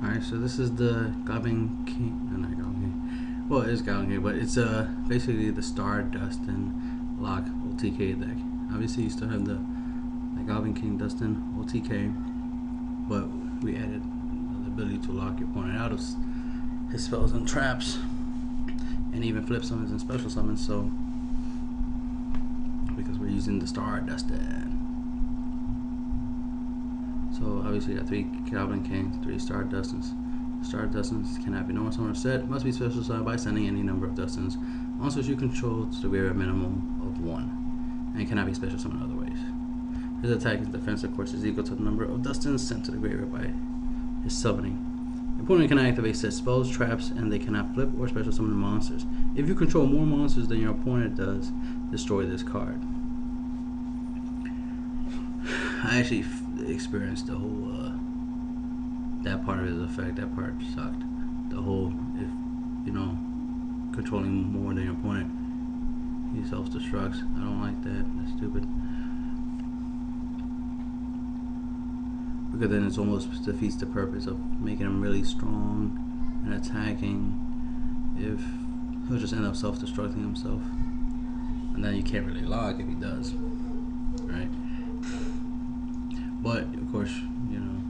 Alright, so this is the Goblin King, not Goblin King. Well, it is Goblin King, but it's basically the Starduston lock OTK deck. Obviously, you still have the Goblin King Dustin OTK, but we added the ability to lock your opponent out of his spells and traps, and even flip summons and special summons. So, because we're using the Starduston. So obviously you got 3 Goblin Kings, 3 Stardustons. Stardustons cannot be normal summoned or set, must be special summoned by sending any number of Dustons on switch you control to the graveyard minimum of 1, and cannot be special summoned other ways. His attack and defense, of course, is equal to the number of Dustons sent to the graveyard by his summoning. The opponent cannot activate set spells, traps, and they cannot flip or special summon monsters. If you control more monsters than your opponent does, destroy this card. I actually experienced the whole that part of his effect. That part sucked. The whole, if you know, controlling more than your opponent, he self-destructs. I don't like that. That's stupid. Because then it's almost defeats the purpose of making him really strong and attacking. If he'll just end up self-destructing himself, and then you can't really lock if he does, right? But of course, you know,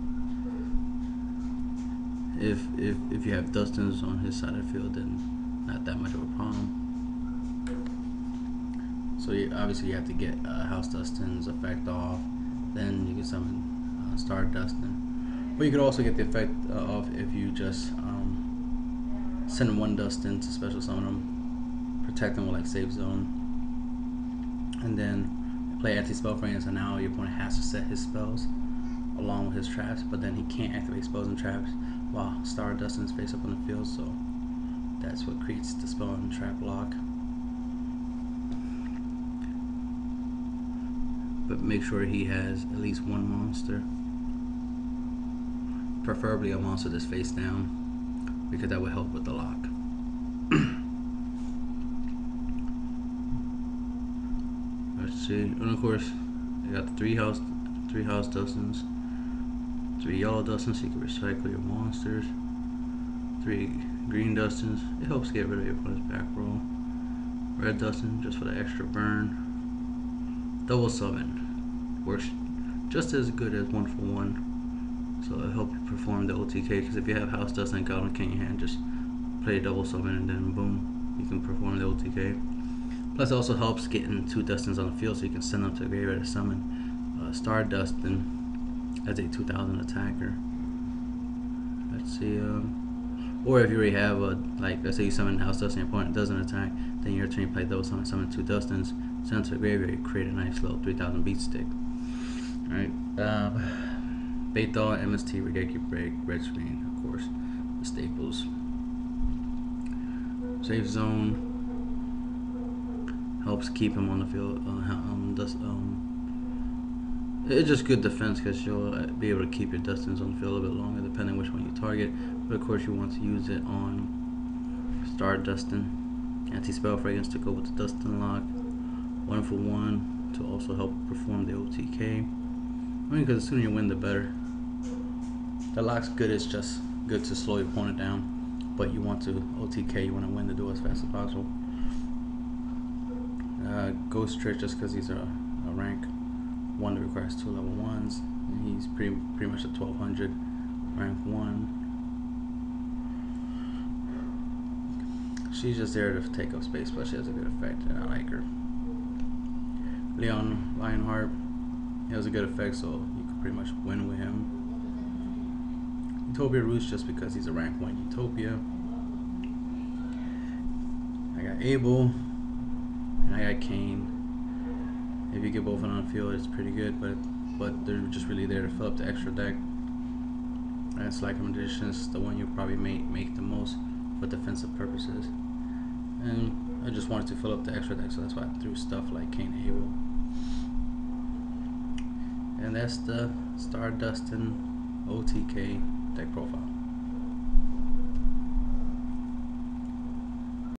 if you have Dustins on his side of the field, then not that much of a problem. So obviously you have to get House Dustin's effect off, then you can summon Starduston. But you could also get the effect off if you just send 1 Dustin to special summon him, protect him with like Safe Zone, and then play anti-spell frames, and now your opponent has to set his spells along with his traps, but then he can't activate spells and traps while Stardustin is face up on the field, so that's what creates the spell and trap lock. But make sure he has at least 1 monster, preferably a monster that's face down, because that will help with the lock. Let's see, and of course, you got the 3 house Dustins, 3 yellow Dustins, so you can recycle your monsters. 3 green Dustins, it helps get rid of your opponent's back row. Red Dustin, just for the extra burn. Double summon, works just as good as 1 for 1, so it'll help you perform the OTK. Because if you have House Dustin and Goblin King in your hand, just play double summon and then boom, you can perform the OTK. Plus it also helps getting 2 Dustins on the field, so you can send them to the graveyard to summon Starduston as a 2000 attacker. Let's see, or if you already have like, let's say you summon House Dustin and your opponent doesn't attack, then your turn you play double summon 2 Dustins, send them to the graveyard, you create a nice little 3000 beat stick. Alright, Bethal, MST, Regeki Break, Red Screen, of course, the staples. Safe Zone helps keep him on the field. It's just good defense because you'll be able to keep your Dustins on the field a little bit longer, depending which one you target. But of course, you want to use it on Starduston. Anti-spell fragrance to go with the Dustin lock. 1 for 1 to also help perform the OTK. I mean, because the sooner you win, the better. The lock's good. It's just good to slow your opponent down, but you want to OTK. You want to win the duel as fast as possible. Ghost Trick, just because he's a rank 1 that requires 2 level 1s, and he's pretty much a 1200 rank 1. She's just there to take up space, but she has a good effect, and I like her. Leon Lionheart, he has a good effect, so you can pretty much win with him. Utopia Roost, just because he's a rank 1 Utopia. I got Abel, and I got Kane. If you get both of them on the field, it's pretty good, but they're just really there to fill up the extra deck. That's like a Magician's, the one you probably make the most for defensive purposes. And I just wanted to fill up the extra deck, so that's why I threw stuff like Kane and Abel. And that's the Starduston OTK deck profile.